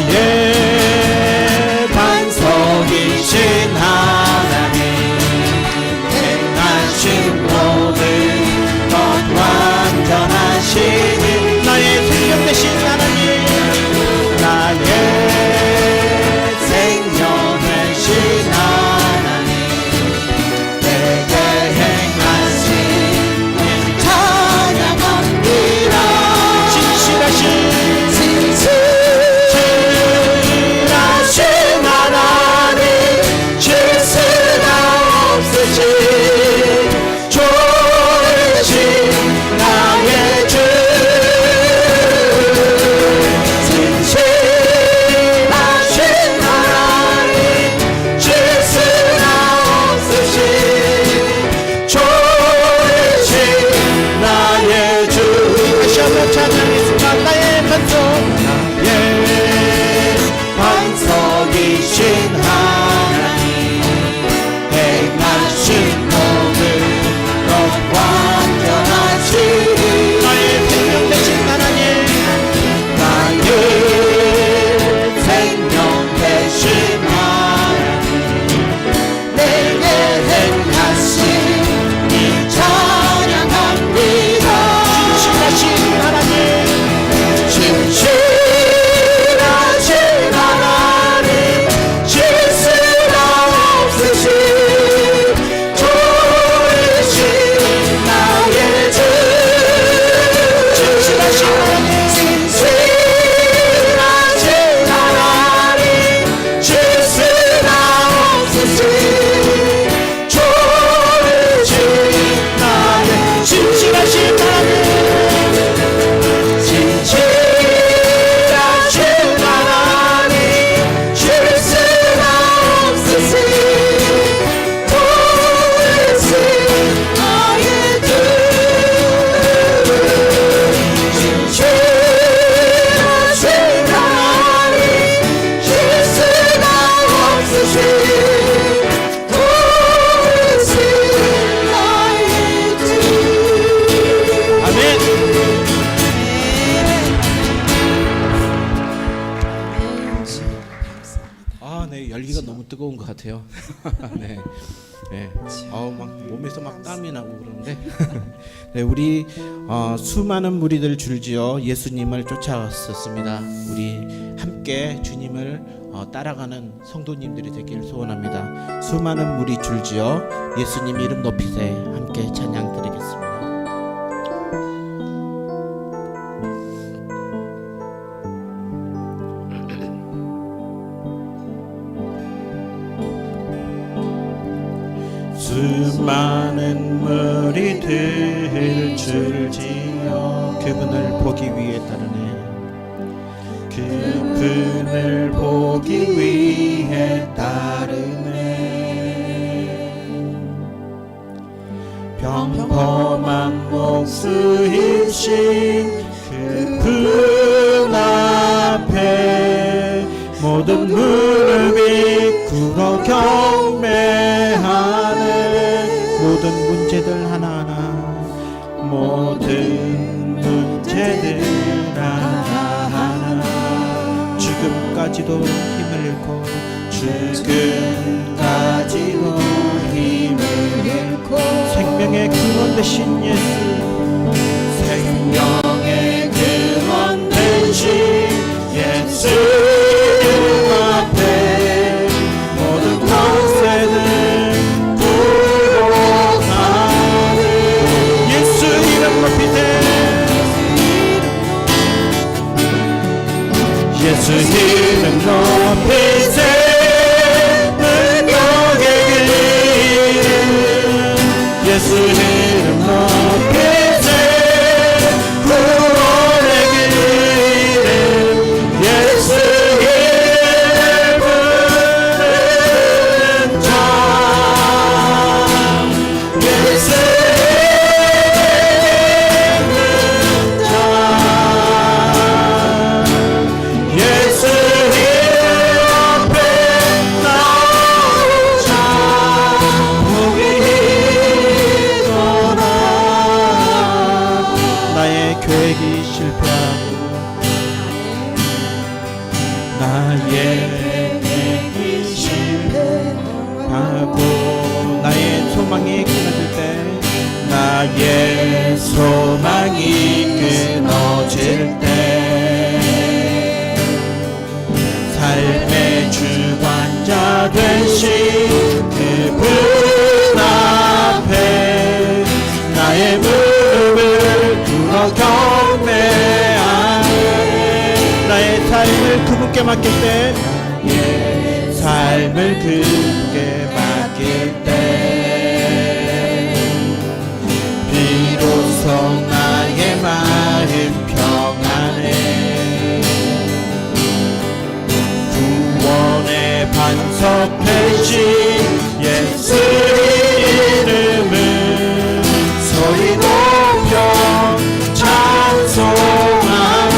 나의 반석이신 하나님, 행하신 모든 것 완전하시니 나의 생명 되신 하나님, 나의 생명 되신 하나님, 내게 행하신 일 찬양합니다. 진실하신 하나님, 실수가 없으신 좋으신 나의 주, 진실하신 하나님, 실수가 없으신 좋으신 나의 주. 다시 한번 찬양했습니다. 나의 반석, 나의 반석이신 하나님, 행하신 모든 것 완전하시니 나의 생명 되신 하나님, 나의 생명 되신 하나님, 내게 행하신 이 찬양합니다. 진실하신 하나님, 진실하신 하나님, 실수가 없으신 좋으신 나의 주, 진실하신 하나님, 진실하신 하나님, 실수가 없으신 좋으신 나의 진실하신 하나님, 진실하신 하나님, 실수가 없으신 좋으신 나의 주, 진실하신 하나님, 실수가 없으신 좋으신 나의 주. 아멘. 아, 네, 열기가 너무 뜨거운 것 같아요. 네, 네, 막 몸에서 막 땀이 나고 그러는데, 네, 우리 수많은 무리들 줄지어 예수님을 쫓아왔었습니다. 우리 함께 주님을 따라가는 성도님들이 되길 소원합니다. 수많은 무리 줄지어 예수님 이름 높이세 함께 찬양 드리겠습니다. 수많은 무리들 줄지어 그분을 보기 위해 따르네, 그분을 보기 위해 따르네. 평범한 목수이신 그분 앞에 모든 무릎이 꿇어 경배하네. 모든 문제들 하나하나, 모든 문제들 하나하나, 죽음까지도 힘을 잃고, 죽음까지도 힘을 잃고, 생명의 근원 되신 예수, 생명의 근원 되신 예수 앞에 모든 권세들 부어가네. 예수 이름 높이세, 예수 이름 높이세. 능력의 이름, 예수 이름 높이세. 구원의 이름, 예수 이름 부르는 자, 예수 이름 부르는 자, 예수 이름 앞에 나오자. 복이 있도다. 나의 계획이 실패하고, 나의 행위 실패하고 나의 소망이 끊어질 때 나의 소망이 끊어질 때 삶의 주관자 되신 그분 앞에 나의 무릎을 꿇어 경배하네. 나의 삶을 그분께 맡길 때 나의 삶을 그분께 맡길 때 비로소 나의 마음 평안해. 구원의 반석 되신 예수 이름을 소리 높여 찬송하네.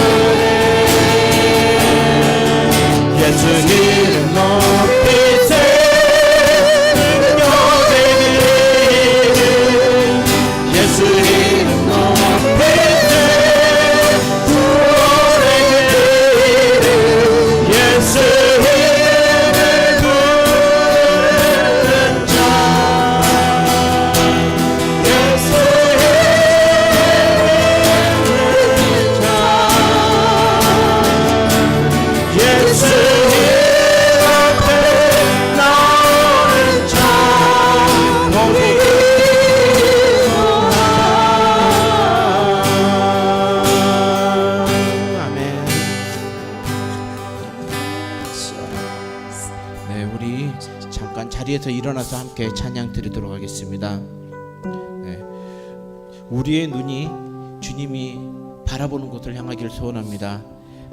예수 이름 높이세. 예수 이름 높이세. 구원의 이름 예수 이름을 부른 자 예수 이름을 예수 이름 앞에 나오는 자 모두 아멘. 네, 우리 잠깐 자리에서 일어나서 함께 찬양 드리도록 하겠습니다. 네, 우리의 눈이 주님이 바라보는 곳을 향하기를 소원합니다.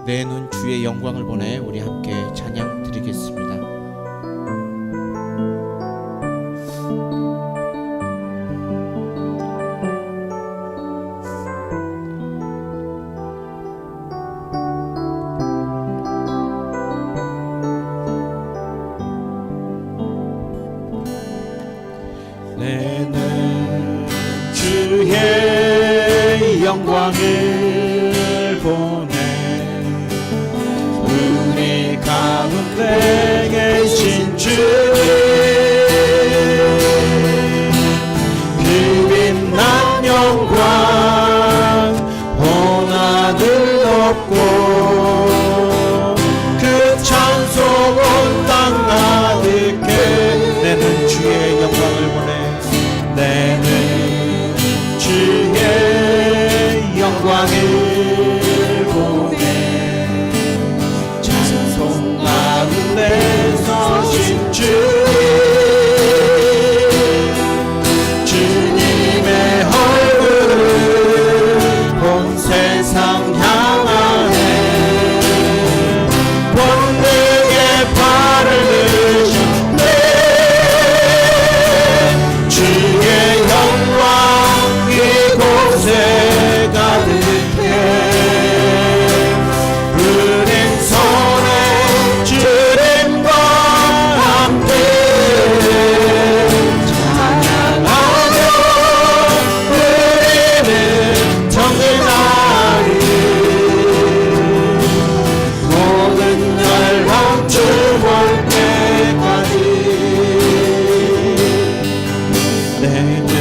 내 눈 주의 영광을 보내 우리 함께 찬양 드리겠습니다. 내 눈 주의 영광을 보내 우리 가운데 계신 주님 그 빛난 영광 온 하늘 덮고 그 찬송 온 땅 가득해. 내 눈 주의 영광을 보내 내 눈 주의 영광을 보내 찬송 가운데 서신 주님의 얼굴을 본 세상 향하네. 본능의 발을 드셨네. 주의 영광 이곳에 가득해. 은행 손에 주님과 함께 찬양하며 우리는 정의나리. 모든 열방 주 볼 때까지 내는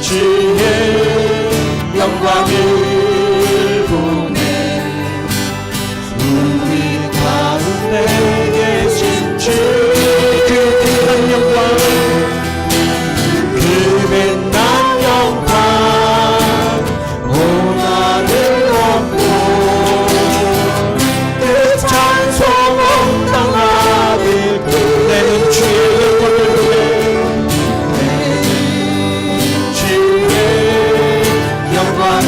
주의 영광을 보내 우리 가운데 계신 주 그 빛난 영광 그 빛난 영광 온 하늘 덮고 그 찬송 온 땅 가득해. 내는 주의 영광을 보내 주의 영광을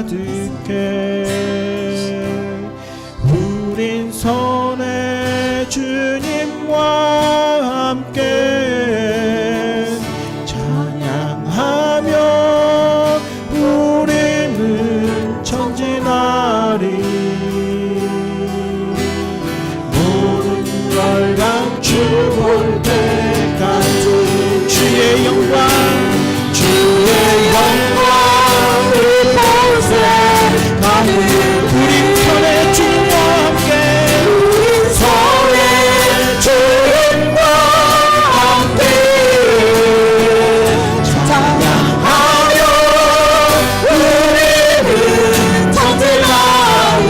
가득해. 우린 손에 주님과 함께 찬양하며 우리는 전진하리. 모든 열강 주볼 때까지 주의 영광 이곳에 가는 우리 손에 주님과 함께 손에 주님과 함께 찬양하며 우리는 전진하리.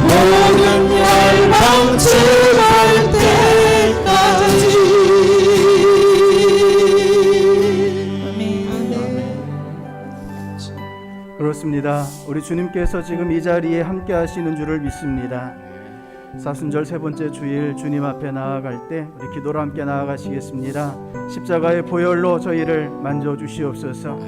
모든 열방 주볼 때까지. 그렇습니다. 우리 주님께서 지금 이 자리에 함께 하시는 줄을 믿습니다. 사순절 세 번째 주일 주님 앞에 나아갈 때 우리 기도로 함께 나아가시겠습니다. 십자가의 보혈로 저희를 만져주시옵소서.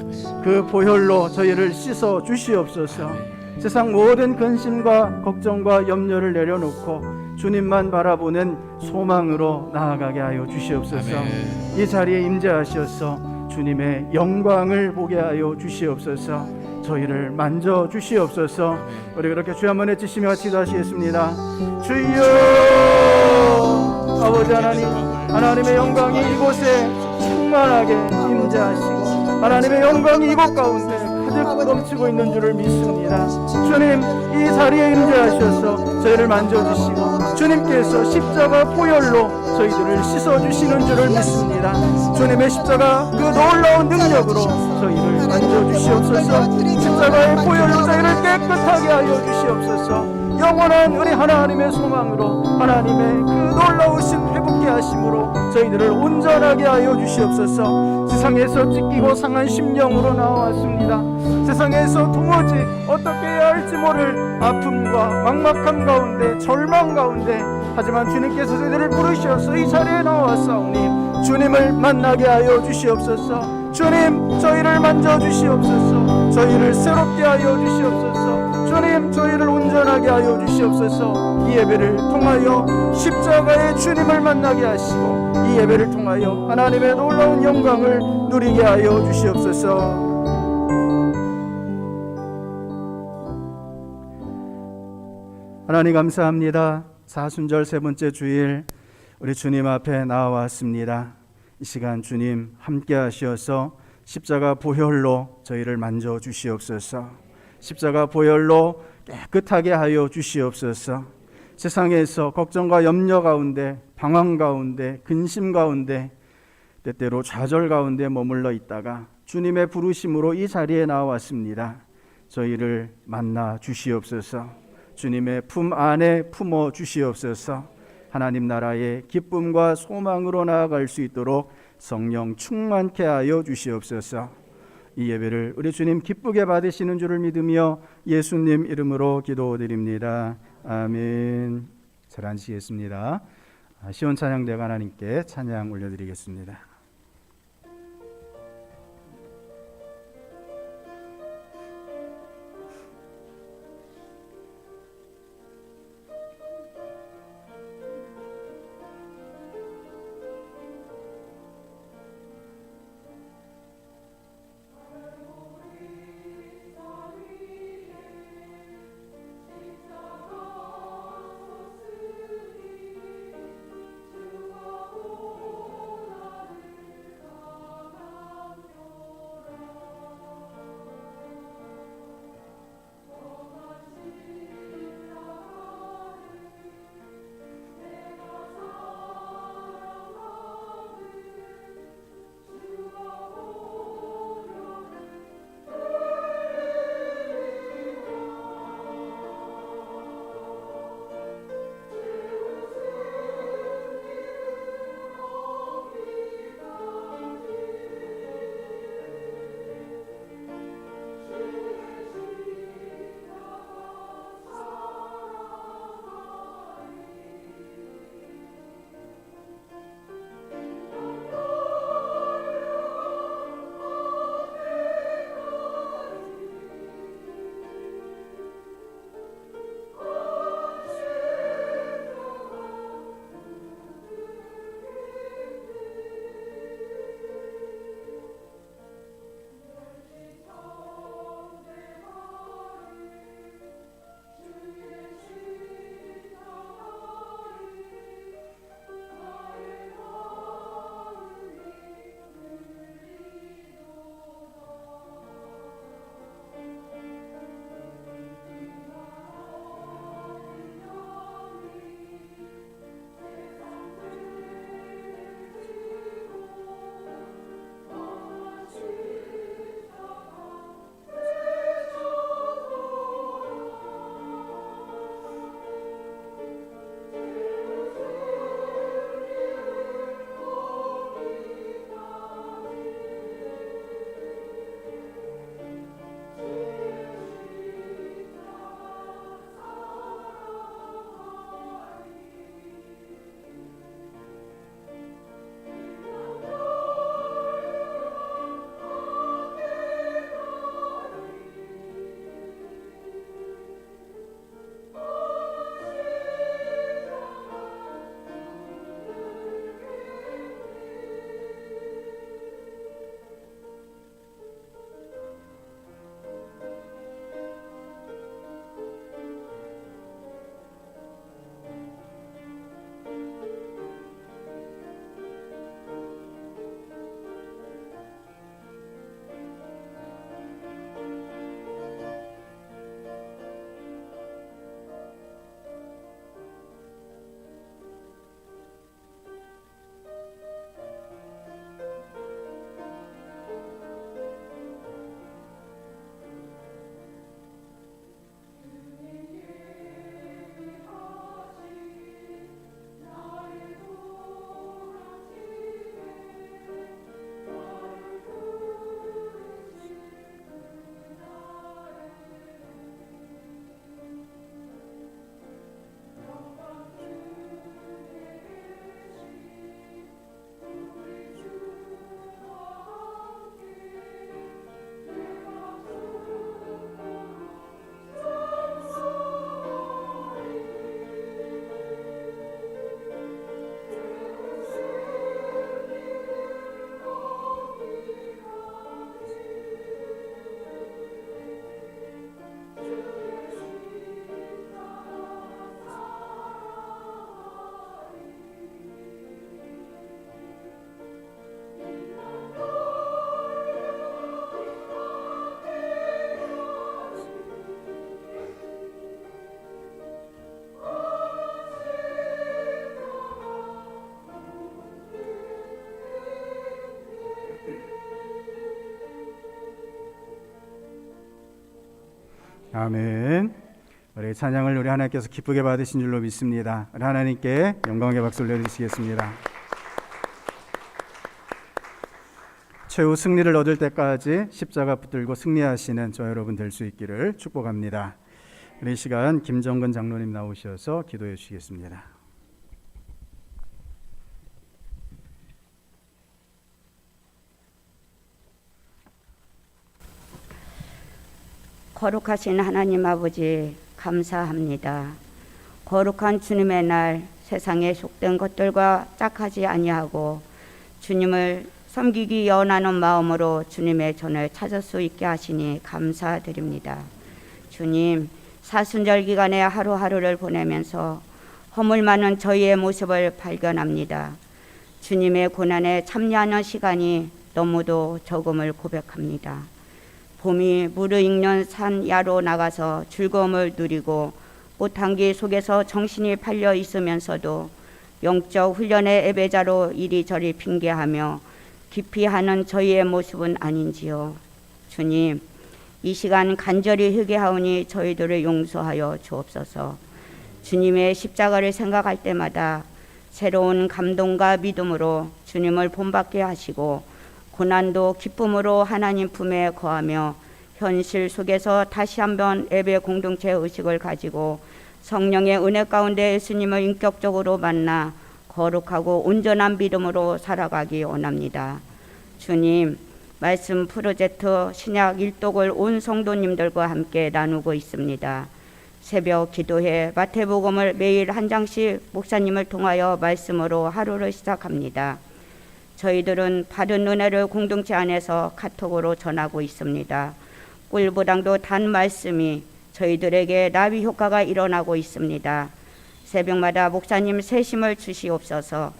그 보혈로 저희를 씻어 주시옵소서. 세상 모든 근심과 걱정과 염려를 내려놓고 주님만 바라보는 소망으로 나아가게 하여 주시옵소서. 이 자리에 임재하셔서 주님의 영광을 보게 하여 주시옵소서. 저희를 만져 주시옵소서. 우리 그렇게 주여 한번 외치시며 같이 기도하시겠습니다. 주여, 아버지 하나님, 하나님의 영광이 이곳에 충만하게 임재하시고 하나님의 영광이 이곳 가운데 가득 넘치고 있는 줄을 믿습니다. 주님, 이 자리에 임재하셔서 저희를 만져주시고 주님께서 십자가 보혈로 저희들을 씻어주시는 줄을 믿습니다. 주님의 십자가 그 놀라운 능력으로 저희를 만져주시옵소서. 십자가의 보혈로 저희를 깨끗하게 하여 주시옵소서. 영원한 우리 하나님의 소망으로 하나님의 그 놀라우신 회복케 하심으로 저희들을 온전하게 하여 주시옵소서. 세상에서 찢기고 상한 심령으로 나왔습니다. 세상에서 도무지 어떻게 해야 할지 모를 아픔과 막막함 가운데 절망 가운데 하지만 주님께서 저희들을 부르셔서 이 자리에 나왔사오니 주님을 만나게 하여 주시옵소서. 주님, 저희를 만져주시옵소서. 저희를 새롭게 하여 주시옵소서. 주님, 저희를 온전하게 하여 주시옵소서. 이 예배를 통하여 십자가의 주님을 만나게 하시고 이 예배를 통하여 하나님의 놀라운 영광을 누리게 하여 주시옵소서. 하나님 감사합니다. 사순절 세 번째 주일 우리 주님 앞에 나와왔습니다. 이 시간 주님 함께 하시어서 십자가 보혈로 저희를 만져 주시옵소서. 십자가 보혈로 깨끗하게 하여 주시옵소서. 세상에서 걱정과 염려 가운데, 방황 가운데, 근심 가운데, 때때로 좌절 가운데 머물러 있다가 주님의 부르심으로 이 자리에 나왔습니다. 저희를 만나 주시옵소서. 주님의 품 안에 품어 주시옵소서. 하나님 나라의 기쁨과 소망으로 나아갈 수 있도록 성령 충만케 하여 주시옵소서. 이 예배를 우리 주님 기쁘게 받으시는 줄을 믿으며 예수님 이름으로 기도드립니다. 아멘. 잘 앉으시겠습니다. 시온 찬양대가 하나님께 찬양 올려드리겠습니다. 아멘. 우리 찬양을 우리 하나님께서 기쁘게 받으신 줄로 믿습니다. 우리 하나님께 영광의 박수를 내드리시겠습니다. 최후 승리를 얻을 때까지 십자가 붙들고 승리하시는 저 여러분 될 수 있기를 축복합니다. 우리 이 시간 김정근 장로님 나오셔서 기도해 주시겠습니다. 거룩하신 하나님 아버지 감사합니다. 거룩한 주님의 날 세상에 속된 것들과 짝하지 아니하고 주님을 섬기기 연하는 마음으로 주님의 전을 찾을 수 있게 하시니 감사드립니다. 주님, 사순절 기간에 하루하루를 보내면서 허물 많은 저희의 모습을 발견합니다. 주님의 고난에 참여하는 시간이 너무도 적음을 고백합니다. 봄이 무르익는 산 야로 나가서 즐거움을 누리고 꽃향기 속에서 정신이 팔려 있으면서도 영적 훈련의 예배자로 이리저리 핑계하며 깊이 하는 저희의 모습은 아닌지요. 주님, 이 시간 간절히 회개하오니 저희들을 용서하여 주옵소서. 주님의 십자가를 생각할 때마다 새로운 감동과 믿음으로 주님을 본받게 하시고 고난도 기쁨으로 하나님 품에 거하며 현실 속에서 다시 한번 예배 공동체 의식을 가지고 성령의 은혜 가운데 예수님을 인격적으로 만나 거룩하고 온전한 믿음으로 살아가기 원합니다. 주님, 말씀 프로젝트 신약 일독을 온 성도님들과 함께 나누고 있습니다. 새벽 기도회 마태복음을 매일 한 장씩 목사님을 통하여 말씀으로 하루를 시작합니다. 저희들은 받은 은혜를 공동체 안에서 카톡으로 전하고 있습니다. 꿀보당도 단 말씀이 저희들에게 나비 효과가 일어나고 있습니다. 새벽마다 목사님 세심을 주시옵소서.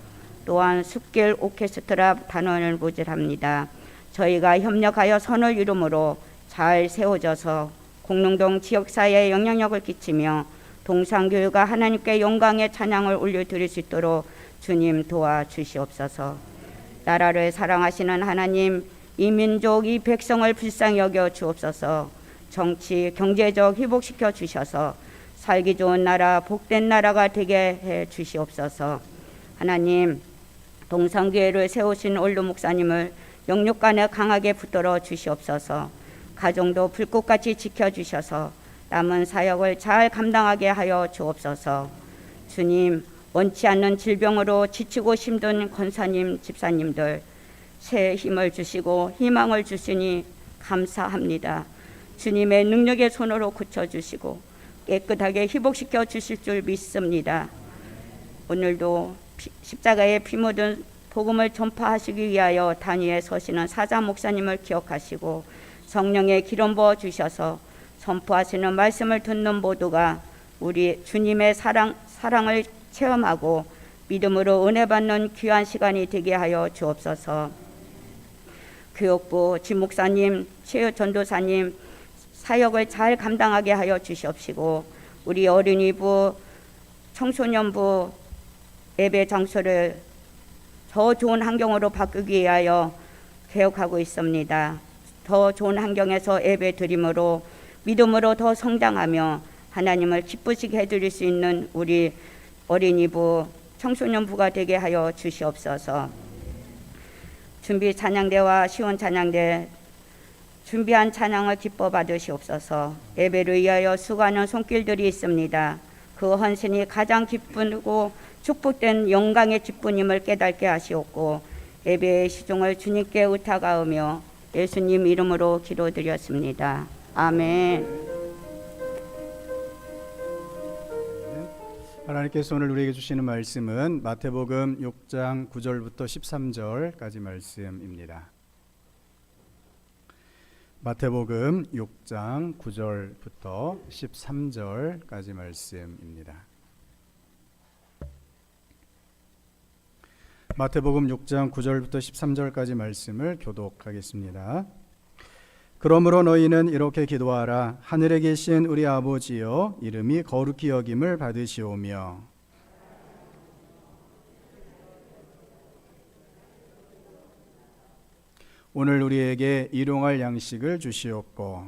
또한 숲길 오케스트라 단원을 모집합니다. 저희가 협력하여 선을 이루므로 잘 세워져서 공릉동 지역사회에 영향력을 끼치며 동상교회가 하나님께 영광의 찬양을 올려드릴 수 있도록 주님 도와주시옵소서. 나라를 사랑하시는 하나님, 이 민족, 이 백성을 불쌍히 여겨 주옵소서. 정치, 경제적 회복시켜 주셔서 살기 좋은 나라, 복된 나라가 되게 해 주시옵소서. 하나님, 동성교회를 세우신 올루 목사님을 영육간에 강하게 붙들어 주시옵소서. 가정도 불꽃같이 지켜주셔서 남은 사역을 잘 감당하게 하여 주옵소서. 주님, 원치 않는 질병으로 지치고 힘든 권사님, 집사님들 새 힘을 주시고 희망을 주시니 감사합니다. 주님의 능력의 손으로 고쳐주시고 깨끗하게 회복시켜 주실 줄 믿습니다. 오늘도 십자가에 피 묻은 복음을 전파하시기 위하여 단위에 서시는 사자 목사님을 기억하시고 성령의 기름 부어 주셔서 선포하시는 말씀을 듣는 모두가 우리 주님의 사랑을 체험하고 믿음으로 은혜 받는 귀한 시간이 되게 하여 주옵소서. 교육부 지목사님, 최유 전도사님 사역을 잘 감당하게 하여 주시옵시고 우리 어린이부, 청소년부 예배 장소를 더 좋은 환경으로 바꾸기 위하여 개혁하고 있습니다. 더 좋은 환경에서 예배 드림으로 믿음으로 더 성장하며 하나님을 기쁘시게 해드릴 수 있는 우리 어린이부, 청소년부가 되게 하여 주시옵소서. 준비 찬양대와 시온 찬양대 준비한 찬양을 기뻐 받으시옵소서. 예배를 위하여 수고하는 손길들이 있습니다. 그 헌신이 가장 기쁘고 축복된 영광의 기쁨임을 깨닫게 하시옵고 예배의 시종을 주님께 의탁하오며 예수님 이름으로 기도드렸습니다. 아멘. 하나님께서 오늘 우리에게 주시는 말씀은 마태복음 6장 9절부터 13절까지 말씀입니다. 마태복음 6장 9절부터 13절까지 말씀입니다. 마태복음 6장 9절부터 13절까지 말씀을 교독하겠습니다. 그러므로 너희는 이렇게 기도하라. 하늘에 계신 우리 아버지여, 이름이 거룩히 여김을 받으시오며 오늘 우리에게 일용할 양식을 주시옵고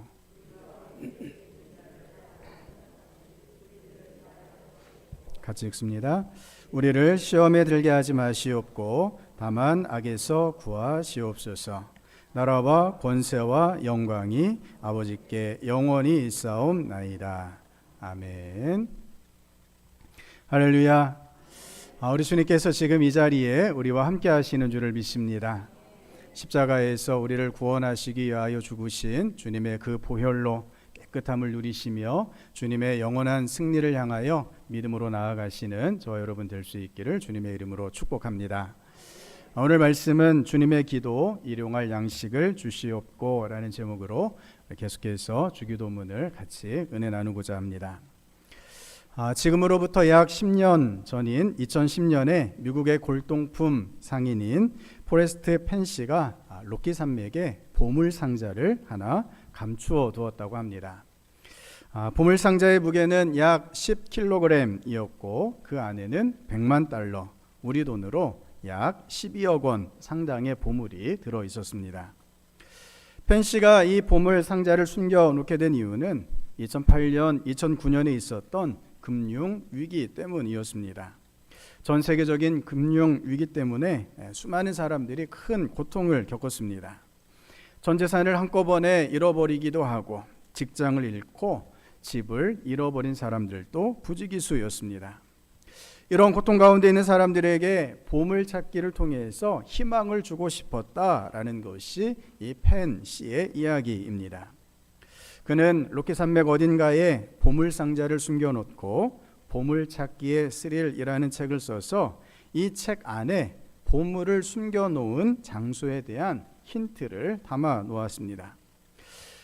같이 읽습니다. 우리를 시험에 들게 하지 마시옵고 다만 악에서 구하시옵소서. 나라와 권세와 영광이 아버지께 영원히 있사옵나이다. 아멘. 할렐루야. 우리 주님께서 지금 이 자리에 우리와 함께 하시는 줄을 믿습니다. 십자가에서 우리를 구원하시기 위하여 죽으신 주님의 그 보혈로 깨끗함을 누리시며 주님의 영원한 승리를 향하여 믿음으로 나아가시는 저와 여러분 될 수 있기를 주님의 이름으로 축복합니다. 오늘 말씀은 주님의 기도 일용할 양식을 주시옵고 라는 제목으로 계속해서 주기도문을 같이 은혜 나누고자 합니다. 지금으로부터 약 10년 전인 2010년에 미국의 골동품 상인인 포레스트 펜시가 로키 산맥에 보물 상자를 하나 감추어 두었다고 합니다. 보물 상자의 무게는 약 10kg이었고 그 안에는 100만 달러, 우리 돈으로 약 12억 원 상당의 보물이 들어 있었습니다. 펜시가 이 보물 상자를 숨겨 놓게 된 이유는 2008년, 2009년에 있었던 금융 위기 때문이었습니다. 전 세계적인 금융 위기 때문에 수많은 사람들이 큰 고통을 겪었습니다. 전 재산을 한꺼번에 잃어버리기도 하고 직장을 잃고 집을 잃어버린 사람들도 부지기수였습니다. 이런 고통 가운데 있는 사람들에게 보물 찾기를 통해서 희망을 주고 싶었다라는 것이 이 펜 씨의 이야기입니다. 그는 로키 산맥 어딘가에 보물 상자를 숨겨놓고 보물 찾기의 스릴이라는 책을 써서 이 책 안에 보물을 숨겨놓은 장소에 대한 힌트를 담아 놓았습니다.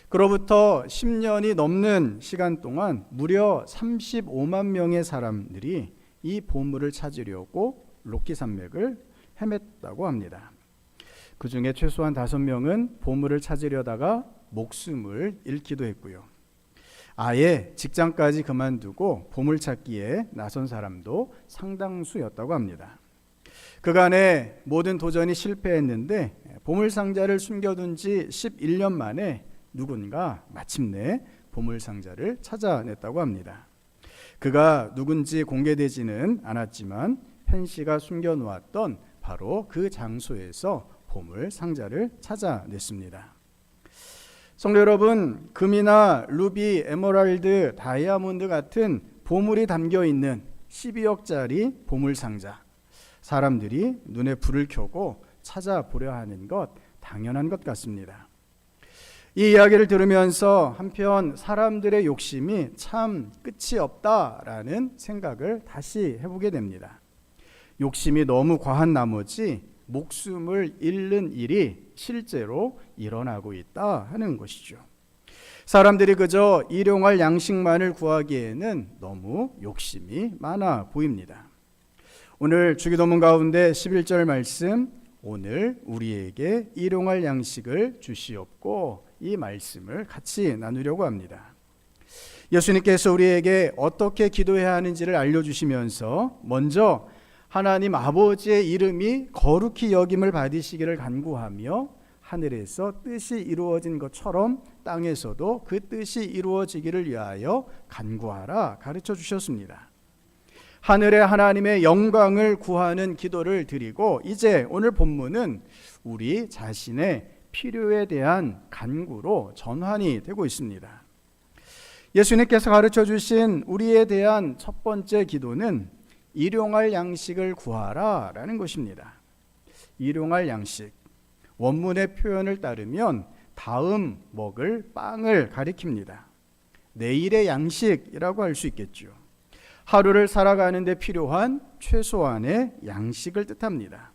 그로부터 10년이 넘는 시간 동안 무려 35만 명의 사람들이 이 보물을 찾으려고 로키 산맥을 헤맸다고 합니다. 그 중에 최소한 5명은 보물을 찾으려다가 목숨을 잃기도 했고요. 아예 직장까지 그만두고 보물 찾기에 나선 사람도 상당수였다고 합니다. 그간의 모든 도전이 실패했는데 보물 상자를 숨겨둔 지 11년 만에 누군가 마침내 보물 상자를 찾아냈다고 합니다. 그가 누군지 공개되지는 않았지만 펜 씨가 숨겨놓았던 바로 그 장소에서 보물 상자를 찾아냈습니다. 성도 여러분, 금이나 루비, 에메랄드, 다이아몬드 같은 보물이 담겨 있는 12억짜리 보물 상자, 사람들이 눈에 불을 켜고 찾아보려 하는 것 당연한 것 같습니다. 이 이야기를 들으면서 한편 사람들의 욕심이 참 끝이 없다라는 생각을 다시 해보게 됩니다. 욕심이 너무 과한 나머지 목숨을 잃는 일이 실제로 일어나고 있다 하는 것이죠. 사람들이 그저 일용할 양식만을 구하기에는 너무 욕심이 많아 보입니다. 오늘 주기도문 가운데 11절 말씀, 오늘 우리에게 일용할 양식을 주시옵고, 이 말씀을 같이 나누려고 합니다. 예수님께서 우리에게 어떻게 기도해야 하는지를 알려주시면서 먼저 하나님 아버지의 이름이 거룩히 여김을 받으시기를 간구하며 하늘에서 뜻이 이루어진 것처럼 땅에서도 그 뜻이 이루어지기를 위하여 간구하라 가르쳐 주셨습니다. 하늘의 하나님의 영광을 구하는 기도를 드리고, 이제 오늘 본문은 우리 자신의 필요에 대한 간구로 전환이 되고 있습니다. 예수님께서 가르쳐 주신 우리에 대한 첫 번째 기도는 일용할 양식을 구하라 라는 것입니다. 일용할 양식, 원문의 표현을 따르면 다음 먹을 빵을 가리킵니다. 내일의 양식이라고 할 수 있겠죠. 하루를 살아가는 데 필요한 최소한의 양식을 뜻합니다.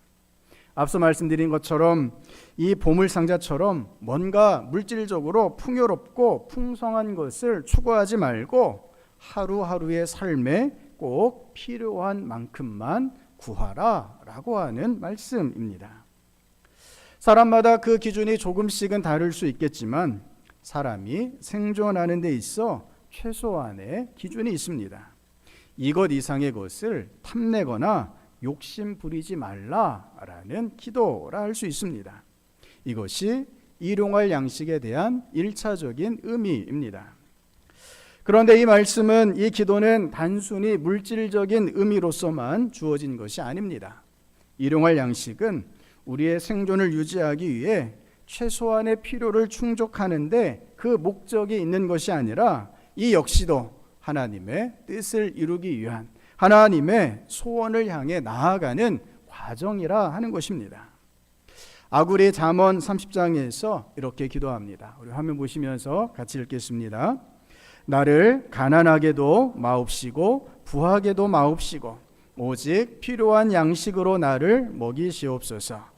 앞서 말씀드린 것처럼 이 보물 상자처럼 뭔가 물질적으로 풍요롭고 풍성한 것을 추구하지 말고 하루하루의 삶에 꼭 필요한 만큼만 구하라 라고 하는 말씀입니다. 사람마다 그 기준이 조금씩은 다를 수 있겠지만 사람이 생존하는 데 있어 최소한의 기준이 있습니다. 이것 이상의 것을 탐내거나 욕심 부리지 말라라는 기도라 할 수 있습니다. 이것이 일용할 양식에 대한 1차적인 의미입니다. 그런데 이 말씀은, 이 기도는 단순히 물질적인 의미로서만 주어진 것이 아닙니다. 일용할 양식은 우리의 생존을 유지하기 위해 최소한의 필요를 충족하는데 그 목적이 있는 것이 아니라 이 역시도 하나님의 뜻을 이루기 위한, 하나님의 소원을 향해 나아가는 과정이라 하는 것입니다. 아굴이 잠언 30장에서 이렇게 기도합니다. 우리 화면 보시면서 같이 읽겠습니다. 나를 가난하게도 마옵시고 부하게도 마옵시고 오직 필요한 양식으로 나를 먹이시옵소서.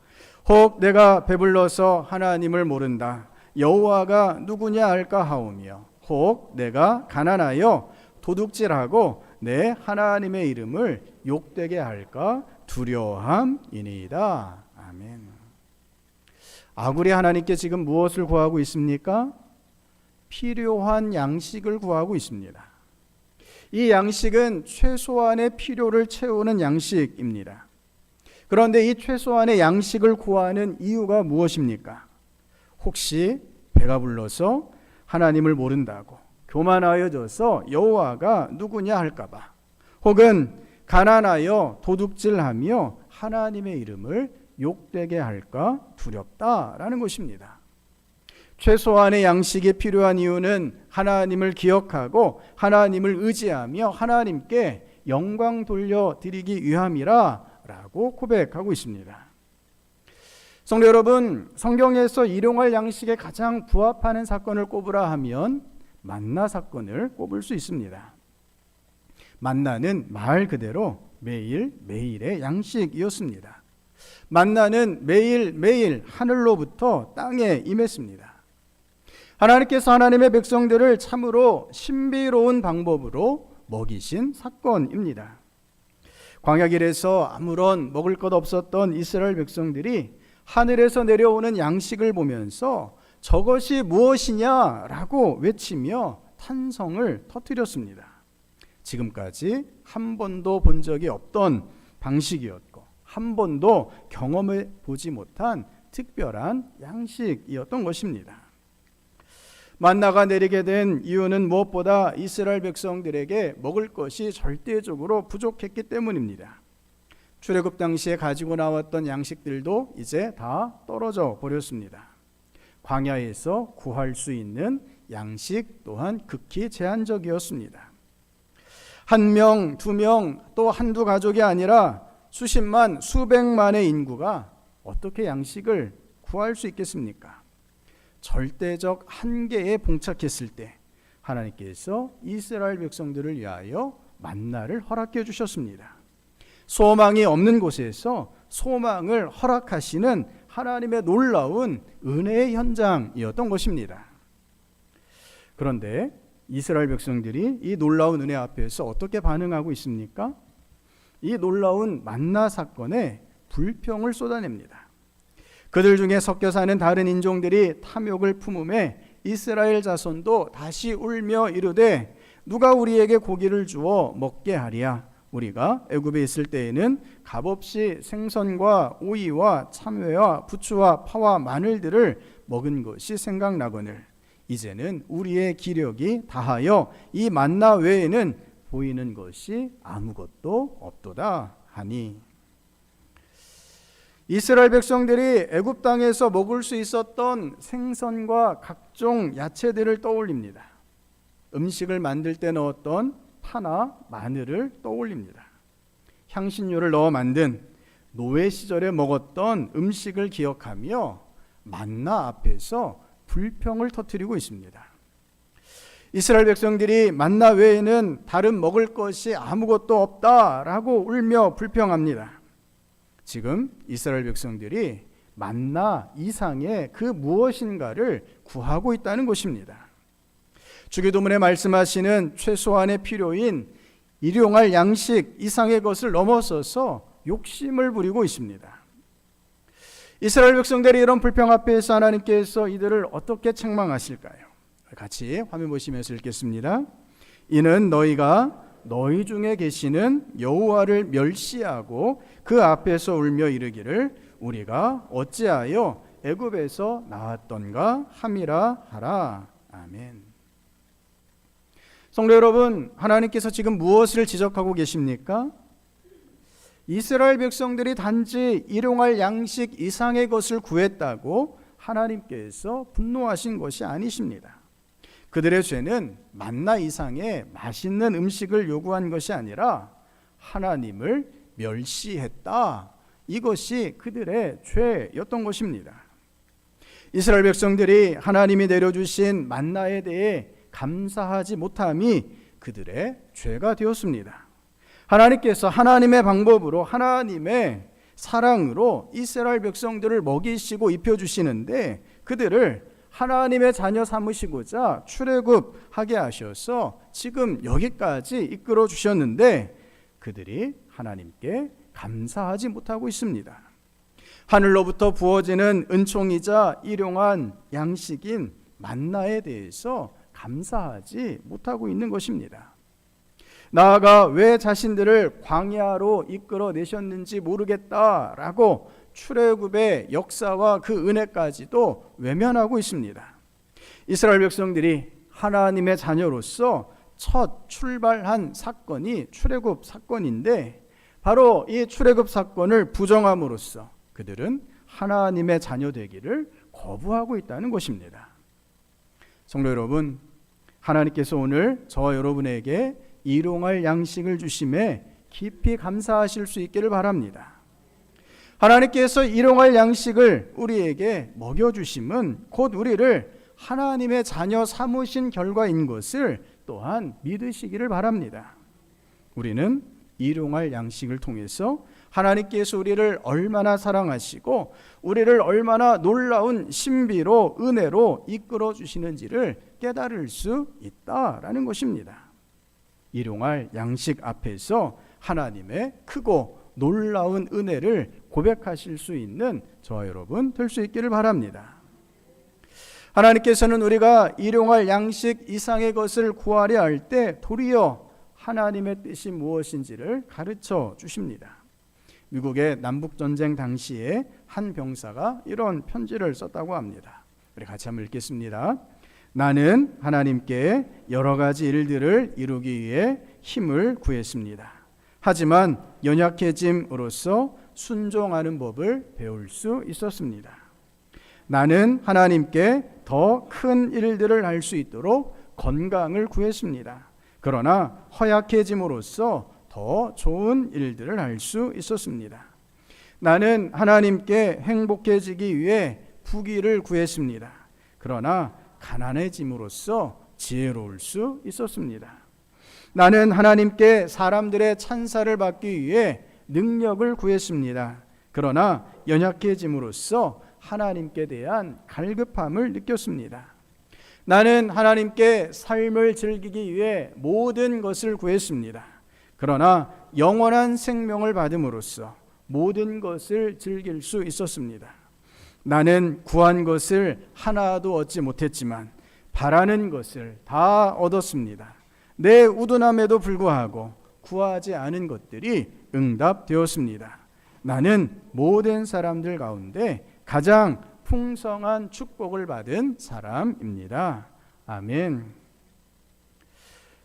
혹 내가 배불러서 하나님을 모른다, 여호와가 누구냐 할까 하오며, 혹 내가 가난하여 도둑질하고 내 하나님의 이름을 욕되게 할까 두려워함이니이다. 아멘. 아굴이 하나님께 지금 무엇을 구하고 있습니까? 필요한 양식을 구하고 있습니다. 이 양식은 최소한의 필요를 채우는 양식입니다. 그런데 이 최소한의 양식을 구하는 이유가 무엇입니까? 혹시 배가 불러서 하나님을 모른다고 교만하여져서 여호와가 누구냐 할까봐, 혹은 가난하여 도둑질하며 하나님의 이름을 욕되게 할까 두렵다라는 것입니다. 최소한의 양식이 필요한 이유는 하나님을 기억하고 하나님을 의지하며 하나님께 영광 돌려드리기 위함이라 라고 고백하고 있습니다. 성도 여러분, 성경에서 일용할 양식에 가장 부합하는 사건을 꼽으라 하면 만나 사건을 꼽을 수 있습니다. 만나는 말 그대로 매일매일의 양식이었습니다. 만나는 매일매일 하늘로부터 땅에 임했습니다. 하나님께서 하나님의 백성들을 참으로 신비로운 방법으로 먹이신 사건입니다. 광야길에서 아무런 먹을 것 없었던 이스라엘 백성들이 하늘에서 내려오는 양식을 보면서 저것이 무엇이냐라고 외치며 탄성을 터뜨렸습니다. 지금까지 한 번도 본 적이 없던 방식이었고 한 번도 경험해 보지 못한 특별한 양식이었던 것입니다. 만나가 내리게 된 이유는 무엇보다 이스라엘 백성들에게 먹을 것이 절대적으로 부족했기 때문입니다. 출애굽 당시에 가지고 나왔던 양식들도 이제 다 떨어져 버렸습니다. 광야에서 구할 수 있는 양식 또한 극히 제한적이었습니다. 한 명, 두 명, 또 한두 가족이 아니라 수십만, 수백만의 인구가 어떻게 양식을 구할 수 있겠습니까? 절대적 한계에 봉착했을 때 하나님께서 이스라엘 백성들을 위하여 만나를 허락해 주셨습니다. 소망이 없는 곳에서 소망을 허락하시는 하나님의 놀라운 은혜의 현장이었던 것입니다. 그런데 이스라엘 백성들이 이 놀라운 은혜 앞에서 어떻게 반응하고 있습니까? 이 놀라운 만나 사건에 불평을 쏟아냅니다. 그들 중에 섞여 사는 다른 인종들이 탐욕을 품음에 이스라엘 자손도 다시 울며 이르되 누가 우리에게 고기를 주어 먹게 하랴? 우리가 애굽에 있을 때에는 값없이 생선과 오이와 참외와 부추와 파와 마늘들을 먹은 것이 생각나거늘 이제는 우리의 기력이 다하여 이 만나 외에는 보이는 것이 아무것도 없도다 하니. 이스라엘 백성들이 애굽 땅에서 먹을 수 있었던 생선과 각종 야채들을 떠올립니다. 음식을 만들 때 넣었던 파나 마늘을 떠올립니다. 향신료를 넣어 만든 노예 시절에 먹었던 음식을 기억하며 만나 앞에서 불평을 터뜨리고 있습니다. 이스라엘 백성들이 만나 외에는 다른 먹을 것이 아무것도 없다라고 울며 불평합니다. 지금 이스라엘 백성들이 만나 이상의 그 무엇인가를 구하고 있다는 것입니다. 주기도문에 말씀하시는 최소한의 필요인 일용할 양식 이상의 것을 넘어서서 욕심을 부리고 있습니다. 이스라엘 백성들이 이런 불평 앞에서 하나님께서 이들을 어떻게 책망하실까요? 같이 화면 보시면서 읽겠습니다. 이는 너희가 너희 중에 계시는 여호와를 멸시하고 그 앞에서 울며 이르기를 우리가 어찌하여 애굽에서 나왔던가 함이라 하라. 아멘. 성도 여러분, 하나님께서 지금 무엇을 지적하고 계십니까? 이스라엘 백성들이 단지 일용할 양식 이상의 것을 구했다고 하나님께서 분노하신 것이 아니십니다. 그들의 죄는 만나 이상의 맛있는 음식을 요구한 것이 아니라 하나님을 멸시했다. 이것이 그들의 죄였던 것입니다. 이스라엘 백성들이 하나님이 내려주신 만나에 대해 감사하지 못함이 그들의 죄가 되었습니다. 하나님께서 하나님의 방법으로, 하나님의 사랑으로 이스라엘 백성들을 먹이시고 입혀주시는데 그들을 하나님의 자녀 삼으시고자 출애굽하게 하셔서 지금 여기까지 이끌어 주셨는데 그들이 하나님께 감사하지 못하고 있습니다. 하늘로부터 부어지는 은총이자 일용한 양식인 만나에 대해서 감사하지 못하고 있는 것입니다. 나아가 왜 자신들을 광야로 이끌어 내셨는지 모르겠다라고 출애굽의 역사와 그 은혜까지도 외면하고 있습니다. 이스라엘 백성들이 하나님의 자녀로서 첫 출발한 사건이 출애굽 사건인데 바로 이 출애굽 사건을 부정함으로써 그들은 하나님의 자녀 되기를 거부하고 있다는 것입니다. 성도 여러분, 하나님께서 오늘 저와 여러분에게 일용할 양식을 주심에 깊이 감사하실 수 있기를 바랍니다. 하나님께서 일용할 양식을 우리에게 먹여주심은 곧 우리를 하나님의 자녀 삼으신 결과인 것을 또한 믿으시기를 바랍니다. 우리는 일용할 양식을 통해서 하나님께서 우리를 얼마나 사랑하시고 우리를 얼마나 놀라운 신비로 은혜로 이끌어 주시는지를 깨달을 수 있다라는 것입니다. 일용할 양식 앞에서 하나님의 크고 놀라운 은혜를 고백하실 수 있는 저와 여러분 될 수 있기를 바랍니다. 하나님께서는 우리가 일용할 양식 이상의 것을 구하려 할 때 도리어 하나님의 뜻이 무엇인지를 가르쳐 주십니다. 미국의 남북전쟁 당시에 한 병사가 이런 편지를 썼다고 합니다. 우리 같이 한번 읽겠습니다. 나는 하나님께 여러 가지 일들을 이루기 위해 힘을 구했습니다. 하지만 연약해짐으로써 순종하는 법을 배울 수 있었습니다. 나는 하나님께 더 큰 일들을 할 수 있도록 건강을 구했습니다. 그러나 허약해짐으로써 더 좋은 일들을 할 수 있었습니다. 나는 하나님께 행복해지기 위해 부귀를 구했습니다. 그러나 가난해짐으로써 지혜로울 수 있었습니다. 나는 하나님께 사람들의 찬사를 받기 위해 능력을 구했습니다. 그러나 연약해짐으로써 하나님께 대한 갈급함을 느꼈습니다. 나는 하나님께 삶을 즐기기 위해 모든 것을 구했습니다. 그러나 영원한 생명을 받음으로써 모든 것을 즐길 수 있었습니다. 나는 구한 것을 하나도 얻지 못했지만 바라는 것을 다 얻었습니다. 내 우둔함에도 불구하고 구하지 않은 것들이 응답되었습니다. 나는 모든 사람들 가운데 가장 풍성한 축복을 받은 사람입니다. 아멘.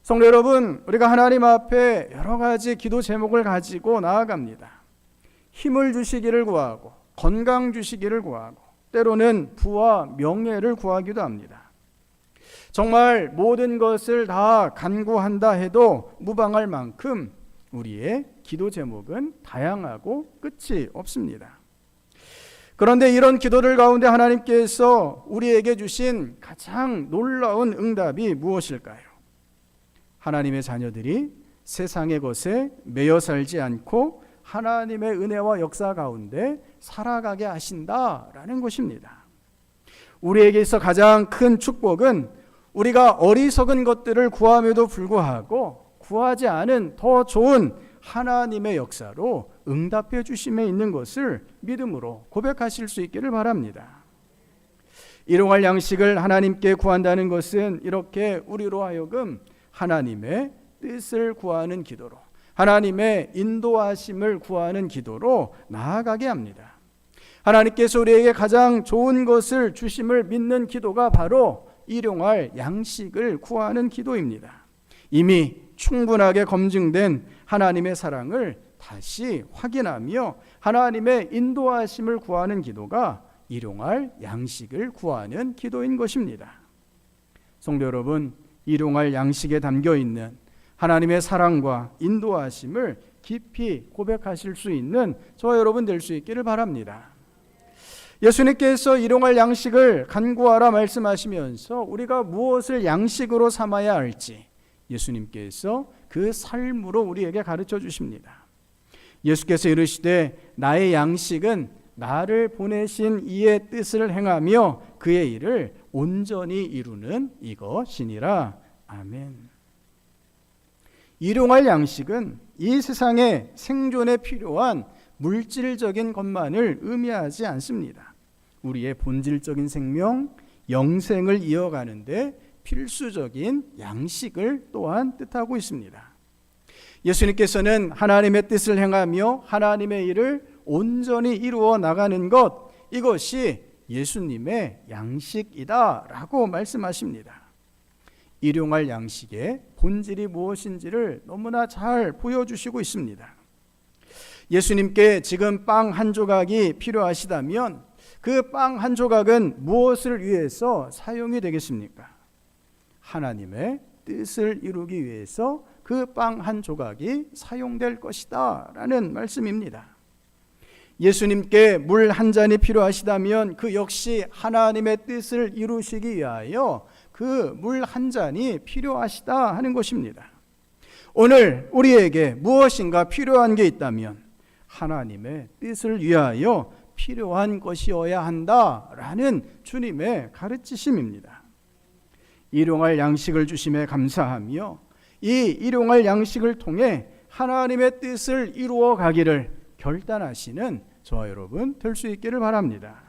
성도 여러분, 우리가 하나님 앞에 여러 가지 기도 제목을 가지고 나아갑니다. 힘을 주시기를 구하고 건강 주시기를 구하고 때로는 부와 명예를 구하기도 합니다. 정말 모든 것을 다 간구한다 해도 무방할 만큼 우리의 기도 제목은 다양하고 끝이 없습니다. 그런데 이런 기도들 가운데 하나님께서 우리에게 주신 가장 놀라운 응답이 무엇일까요? 하나님의 자녀들이 세상의 것에 매여 살지 않고 하나님의 은혜와 역사 가운데 살아가게 하신다라는 것입니다. 우리에게 있어 가장 큰 축복은 우리가 어리석은 것들을 구함에도 불구하고 구하지 않은 더 좋은 하나님의 역사로 응답해 주심에 있는 것을 믿음으로 고백하실 수 있기를 바랍니다. 일용할 양식을 하나님께 구한다는 것은 이렇게 우리로 하여금 하나님의 뜻을 구하는 기도로, 하나님의 인도하심을 구하는 기도로 나아가게 합니다. 하나님께서 우리에게 가장 좋은 것을 주심을 믿는 기도가 바로 일용할 양식을 구하는 기도입니다. 이미 충분하게 검증된 하나님의 사랑을 다시 확인하며 하나님의 인도하심을 구하는 기도가 일용할 양식을 구하는 기도인 것입니다. 성도 여러분, 일용할 양식에 담겨 있는 하나님의 사랑과 인도하심을 깊이 고백하실 수 있는 저와 여러분 될 수 있기를 바랍니다. 예수님께서 일용할 양식을 간구하라 말씀하시면서 우리가 무엇을 양식으로 삼아야 할지 예수님께서 그 삶으로 우리에게 가르쳐 주십니다. 예수께서 이르시되 나의 양식은 나를 보내신 이의 뜻을 행하며 그의 일을 온전히 이루는 이것이니라. 아멘. 일용할 양식은 이 세상에 생존에 필요한 물질적인 것만을 의미하지 않습니다. 우리의 본질적인 생명, 영생을 이어가는데 필수적인 양식을 또한 뜻하고 있습니다. 예수님께서는 하나님의 뜻을 행하며 하나님의 일을 온전히 이루어 나가는 것, 이것이 예수님의 양식이다 라고 말씀하십니다. 일용할 양식의 본질이 무엇인지를 너무나 잘 보여주시고 있습니다. 예수님께 지금 빵 한 조각이 필요하시다면 그 빵 한 조각은 무엇을 위해서 사용이 되겠습니까? 하나님의 뜻을 이루기 위해서 그 빵 한 조각이 사용될 것이다 라는 말씀입니다. 예수님께 물 한 잔이 필요하시다면 그 역시 하나님의 뜻을 이루시기 위하여 그 물 한 잔이 필요하시다 하는 것입니다. 오늘 우리에게 무엇인가 필요한 게 있다면 하나님의 뜻을 위하여 필요한 것이어야 한다라는 주님의 가르치심입니다. 일용할 양식을 주심에 감사하며 이 일용할 양식을 통해 하나님의 뜻을 이루어 가기를 결단하시는 저와 여러분 될 수 있기를 바랍니다.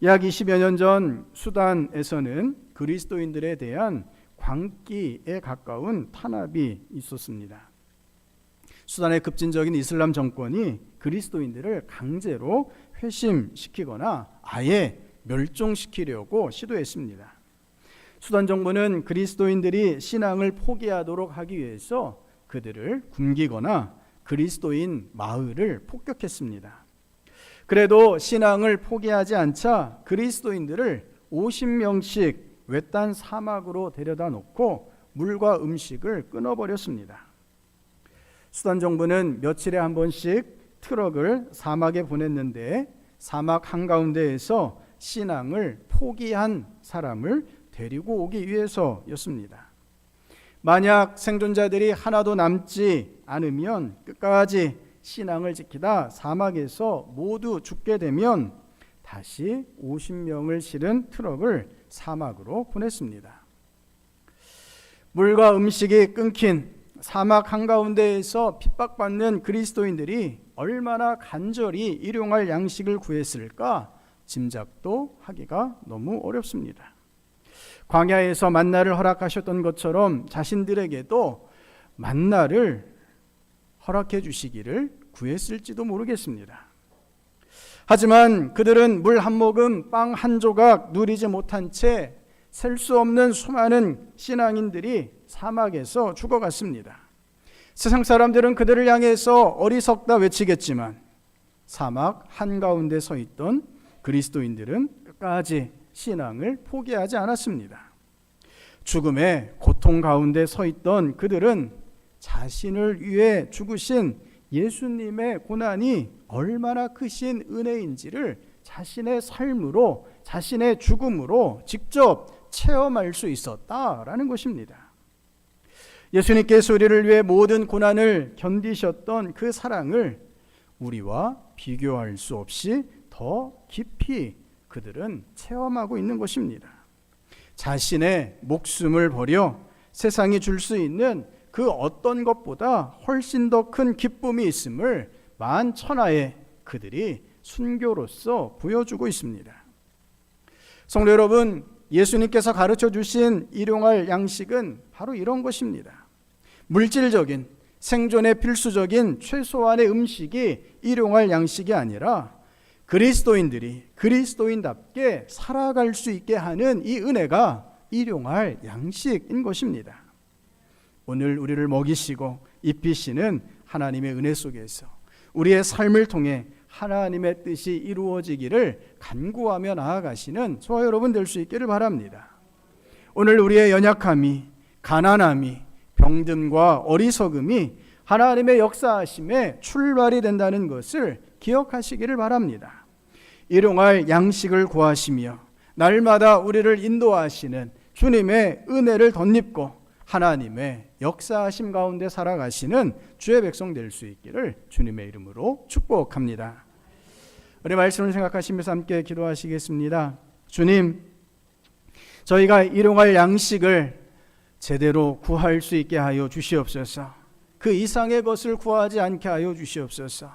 약 20여 년 전 수단에서는 그리스도인들에 대한 광기에 가까운 탄압이 있었습니다. 수단의 급진적인 이슬람 정권이 그리스도인들을 강제로 회심시키거나 아예 멸종시키려고 시도했습니다. 수단 정부는 그리스도인들이 신앙을 포기하도록 하기 위해서 그들을 굶기거나 그리스도인 마을을 폭격했습니다. 그래도 신앙을 포기하지 않자 그리스도인들을 50명씩 외딴 사막으로 데려다 놓고 물과 음식을 끊어버렸습니다. 수단 정부는 며칠에 한 번씩 트럭을 사막에 보냈는데 사막 한가운데에서 신앙을 포기한 사람을 데리고 오기 위해서였습니다. 만약 생존자들이 하나도 남지 않으면 끝까지 신앙을 지키다 사막에서 모두 죽게 되면 다시 50명을 실은 트럭을 사막으로 보냈습니다. 물과 음식이 끊긴 사막 한가운데에서 핍박받는 그리스도인들이 얼마나 간절히 일용할 양식을 구했을까 짐작도 하기가 너무 어렵습니다. 광야에서 만나를 허락하셨던 것처럼 자신들에게도 만나를 허락해 주시기를 구했을지도 모르겠습니다. 하지만 그들은 물 한 모금, 빵 한 조각 누리지 못한 채 셀 수 없는 수많은 신앙인들이 사막에서 죽어갔습니다. 세상 사람들은 그들을 향해서 어리석다 외치겠지만 사막 한가운데 서 있던 그리스도인들은 끝까지 신앙을 포기하지 않았습니다. 죽음의 고통 가운데 서 있던 그들은 자신을 위해 죽으신 예수님의 고난이 얼마나 크신 은혜인지를 자신의 삶으로, 자신의 죽음으로 직접 체험할 수 있었다라는 것입니다. 예수님께서 우리를 위해 모든 고난을 견디셨던 그 사랑을 우리와 비교할 수 없이 더 깊이 그들은 체험하고 있는 것입니다. 자신의 목숨을 버려 세상이 줄 수 있는 그 어떤 것보다 훨씬 더 큰 기쁨이 있음을 만천하에 그들이 순교로서 보여주고 있습니다. 성도 여러분, 예수님께서 가르쳐 주신 일용할 양식은 바로 이런 것입니다. 물질적인 생존에 필수적인 최소한의 음식이 일용할 양식이 아니라 그리스도인들이 그리스도인답게 살아갈 수 있게 하는 이 은혜가 일용할 양식인 것입니다. 오늘 우리를 먹이시고 입히시는 하나님의 은혜 속에서 우리의 삶을 통해 하나님의 뜻이 이루어지기를 간구하며 나아가시는 저와 여러분 될 수 있기를 바랍니다. 오늘 우리의 연약함이, 가난함이, 병듦과 어리석음이 하나님의 역사하심의 출발이 된다는 것을 기억하시기를 바랍니다. 일용할 양식을 구하시며 날마다 우리를 인도하시는 주님의 은혜를 덧입고 하나님의 역사하심 가운데 살아가시는 주의 백성 될 수 있기를 주님의 이름으로 축복합니다. 우리 말씀을 생각하시면서 함께 기도하시겠습니다. 주님, 저희가 일용할 양식을 제대로 구할 수 있게 하여 주시옵소서. 그 이상의 것을 구하지 않게 하여 주시옵소서.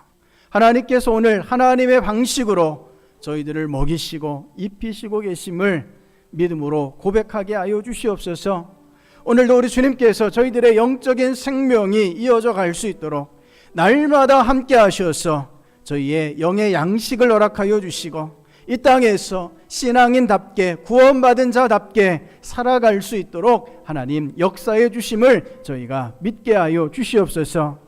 하나님께서 오늘 하나님의 방식으로 저희들을 먹이시고 입히시고 계심을 믿음으로 고백하게 하여 주시옵소서. 오늘도 우리 주님께서 저희들의 영적인 생명이 이어져 갈 수 있도록 날마다 함께 하셔서 저희의 영의 양식을 허락하여 주시고 이 땅에서 신앙인답게 구원받은 자답게 살아갈 수 있도록 하나님 역사해 주심을 저희가 믿게 하여 주시옵소서.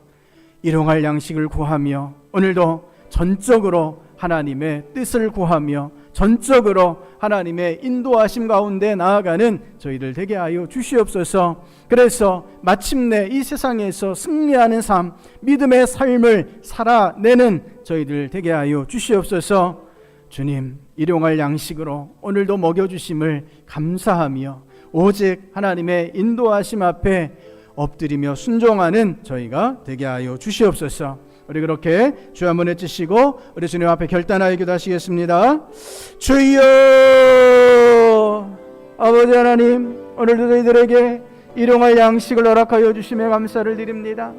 일용할 양식을 구하며 오늘도 전적으로 하나님의 뜻을 구하며 전적으로 하나님의 인도하심 가운데 나아가는 저희들 되게 하여 주시옵소서. 그래서 마침내 이 세상에서 승리하는 삶, 믿음의 삶을 살아내는 저희들 되게 하여 주시옵소서. 주님, 일용할 양식으로 오늘도 먹여주심을 감사하며 오직 하나님의 인도하심 앞에 엎드리며 순종하는 저희가 되게 하여 주시옵소서. 우리 그렇게 주 한번 외치시고 우리 주님 앞에 결단하여 기도하시겠습니다. 주여, 아버지 하나님, 오늘도 저희들에게 일용할 양식을 허락하여 주심에 감사를 드립니다.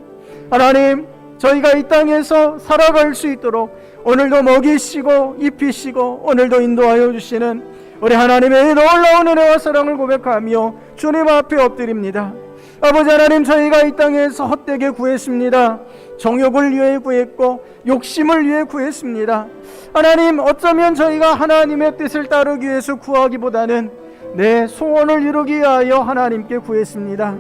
하나님, 저희가 이 땅에서 살아갈 수 있도록 오늘도 먹이시고 입히시고 오늘도 인도하여 주시는 우리 하나님의 놀라운 은혜와 사랑을 고백하며 주님 앞에 엎드립니다. 아버지 하나님, 저희가 이 땅에서 헛되게 구했습니다. 정욕을 위해 구했고 욕심을 위해 구했습니다. 하나님, 어쩌면 저희가 하나님의 뜻을 따르기 위해서 구하기보다는 내 소원을 이루기 위하여 하나님께 구했습니다.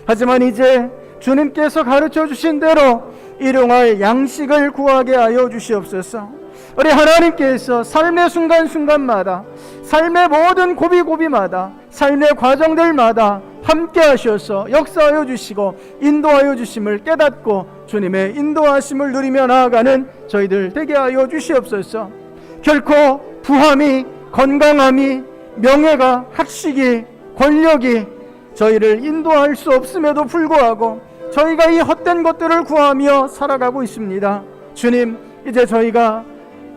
하지만 이제 주님께서 가르쳐 주신 대로 일용할 양식을 구하게 하여 주시옵소서. 우리 하나님께서 삶의 순간순간마다, 삶의 모든 고비고비마다, 삶의 과정들마다 함께 하셔서 역사하여 주시고 인도하여 주심을 깨닫고 주님의 인도하심을 누리며 나아가는 저희들 되게 하여 주시옵소서. 결코 부함이, 건강함이, 명예가, 학식이, 권력이 저희를 인도할 수 없음에도 불구하고 저희가 이 헛된 것들을 구하며 살아가고 있습니다. 주님, 이제 저희가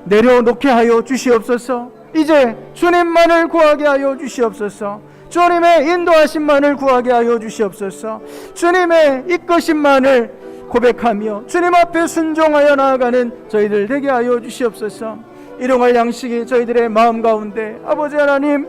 내려놓게 하여 주시옵소서. 이제 주님만을 구하게 하여 주시옵소서. 주님의 인도하심만을 구하게 하여 주시옵소서. 주님의 이끄심만을 고백하며 주님 앞에 순종하여 나아가는 저희들 되게 하여 주시옵소서. 일용할 양식이 저희들의 마음 가운데 아버지 하나님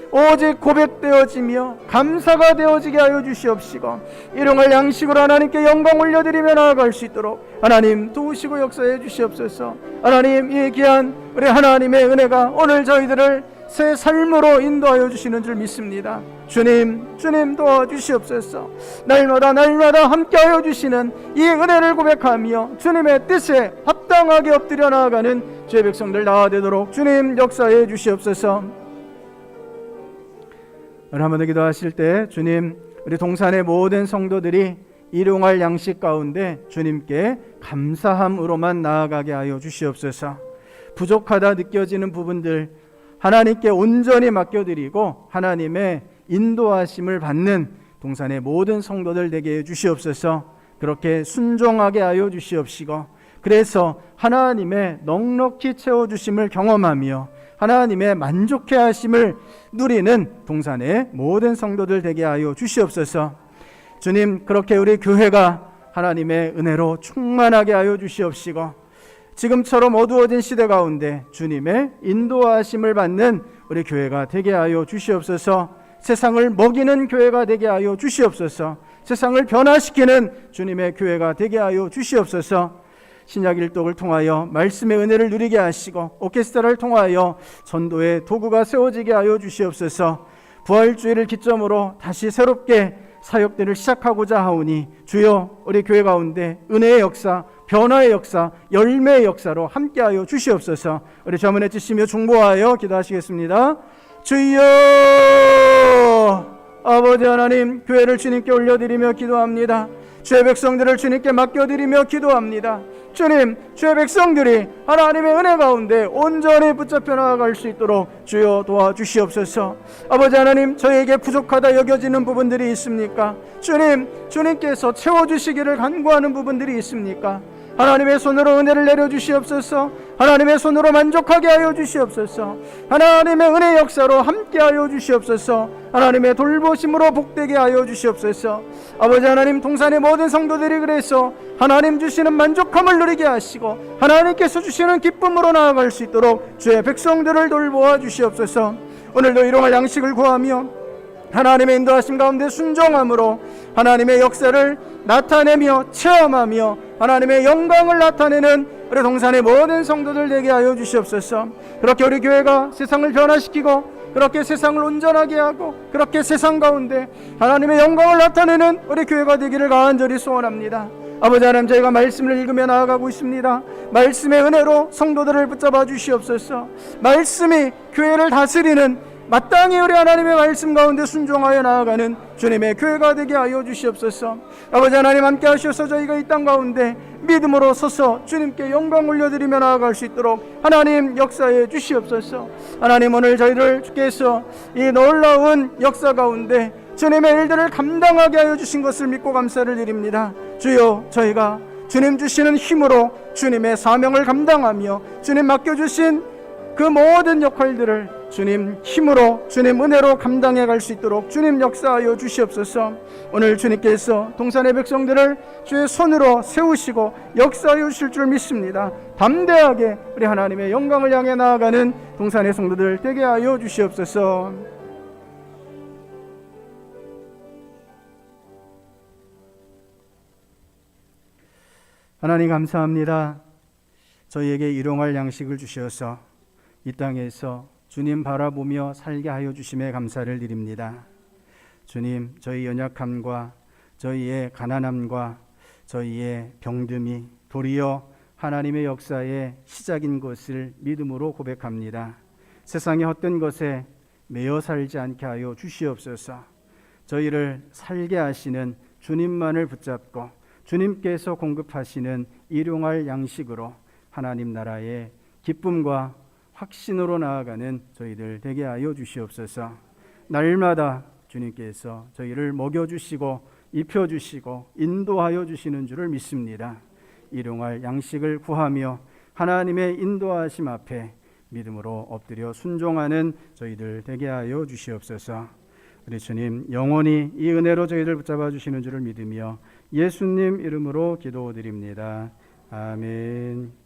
오직 고백되어지며 감사가 되어지게 하여 주시옵시고 일용할 양식으로 하나님께 영광 올려드리며 나아갈 수 있도록 하나님 도우시고 역사해 주시옵소서. 하나님, 이 귀한 우리 하나님의 은혜가 오늘 저희들을 새 삶으로 인도하여 주시는 줄 믿습니다. 주님 도와주시옵소서. 날마다 함께하여 주시는 이 은혜를 고백하며 주님의 뜻에 합당하게 엎드려 나아가는 주의 백성들 나아되도록 주님 역사해 주시옵소서. 오늘 한번 더 기도하실 때 주님, 우리 동산의 모든 성도들이 일용할 양식 가운데 주님께 감사함으로만 나아가게 하여 주시옵소서. 부족하다 느껴지는 부분들 하나님께 온전히 맡겨드리고 하나님의 인도하심을 받는 동산의 모든 성도들 되게 해 주시옵소서. 그렇게 순종하게 하여 주시옵시고 그래서 하나님의 넉넉히 채워주심을 경험하며 하나님의 만족해 하심을 누리는 동산의 모든 성도들 되게 하여 주시옵소서. 주님, 그렇게 우리 교회가 하나님의 은혜로 충만하게 하여 주시옵시고 지금처럼 어두워진 시대 가운데 주님의 인도하심을 받는 우리 교회가 되게 하여 주시옵소서. 세상을 먹이는 교회가 되게 하여 주시옵소서. 세상을 변화시키는 주님의 교회가 되게 하여 주시옵소서. 신약 일독을 통하여 말씀의 은혜를 누리게 하시고 오케스트라를 통하여 전도의 도구가 세워지게 하여 주시옵소서. 부활주의를 기점으로 다시 새롭게 사역들을 시작하고자 하오니 주여 우리 교회 가운데 은혜의 역사, 변화의 역사, 열매의 역사로 함께하여 주시옵소서. 우리 자문해 주시며 중보하여 기도하시겠습니다. 주여, 아버지 하나님, 교회를 주님께 올려드리며 기도합니다. 주의 백성들을 주님께 맡겨드리며 기도합니다. 주님, 주의 백성들이 하나님의 은혜 가운데 온전히 붙잡혀 나아갈 수 있도록 주여 도와주시옵소서. 아버지 하나님, 저에게 부족하다 여겨지는 부분들이 있습니까? 주님, 주님께서 채워주시기를 간구하는 부분들이 있습니까? 하나님의 손으로 은혜를 내려주시옵소서. 하나님의 손으로 만족하게 하여 주시옵소서. 하나님의 은혜 역사로 함께 하여 주시옵소서. 하나님의 돌보심으로 복되게 하여 주시옵소서. 아버지 하나님, 동산의 모든 성도들이 그래서 하나님 주시는 만족함을 누리게 하시고 하나님께서 주시는 기쁨으로 나아갈 수 있도록 주의 백성들을 돌보아 주시옵소서. 오늘도 일용할 양식을 구하며 하나님의 인도하심 가운데 순종함으로 하나님의 역사를 나타내며 체험하며 하나님의 영광을 나타내는 우리 동산의 모든 성도들 되게 하여 주시옵소서. 그렇게 우리 교회가 세상을 변화시키고 그렇게 세상을 온전하게 하고 그렇게 세상 가운데 하나님의 영광을 나타내는 우리 교회가 되기를 간절히 소원합니다. 아버지 하나님, 저희가 말씀을 읽으며 나아가고 있습니다. 말씀의 은혜로 성도들을 붙잡아 주시옵소서. 말씀이 교회를 다스리는 마땅히 우리 하나님의 말씀 가운데 순종하여 나아가는 주님의 교회가 되게 하여 주시옵소서. 아버지 하나님, 함께 하셔서 저희가 이 땅 가운데 믿음으로 서서 주님께 영광 올려드리며 나아갈 수 있도록 하나님 역사해 주시옵소서. 하나님, 오늘 저희를 주께서 이 놀라운 역사 가운데 주님의 일들을 감당하게 하여 주신 것을 믿고 감사를 드립니다. 주여, 저희가 주님 주시는 힘으로 주님의 사명을 감당하며 주님 맡겨주신 그 모든 역할들을 주님 힘으로 주님 은혜로 감당해 갈 수 있도록 주님 역사하여 주시옵소서. 오늘 주님께서 동산의 백성들을 주의 손으로 세우시고 역사하여 주실 줄 믿습니다. 담대하게 우리 하나님의 영광을 향해 나아가는 동산의 성도들 되게 하여 주시옵소서. 하나님 감사합니다. 저희에게 일용할 양식을 주셔서 이 땅에서 주님 바라보며 살게 하여 주심에 감사를 드립니다. 주님, 저희 연약함과 저희의 가난함과 저희의 병듦이 도리어 하나님의 역사의 시작인 것을 믿음으로 고백합니다. 세상의 헛된 것에 매여 살지 않게 하여 주시옵소서. 저희를 살게 하시는 주님만을 붙잡고 주님께서 공급하시는 일용할 양식으로 하나님 나라의 기쁨과 확신으로 나아가는 저희들 되게 하여 주시옵소서. 날마다 주님께서 저희를 먹여주시고 입혀주시고 인도하여 주시는 줄을 믿습니다. 일용할 양식을 구하며 하나님의 인도하심 앞에 믿음으로 엎드려 순종하는 저희들 되게 하여 주시옵소서. 우리 주님, 영원히 이 은혜로 저희들 붙잡아 주시는 줄을 믿으며 예수님 이름으로 기도드립니다. 아멘.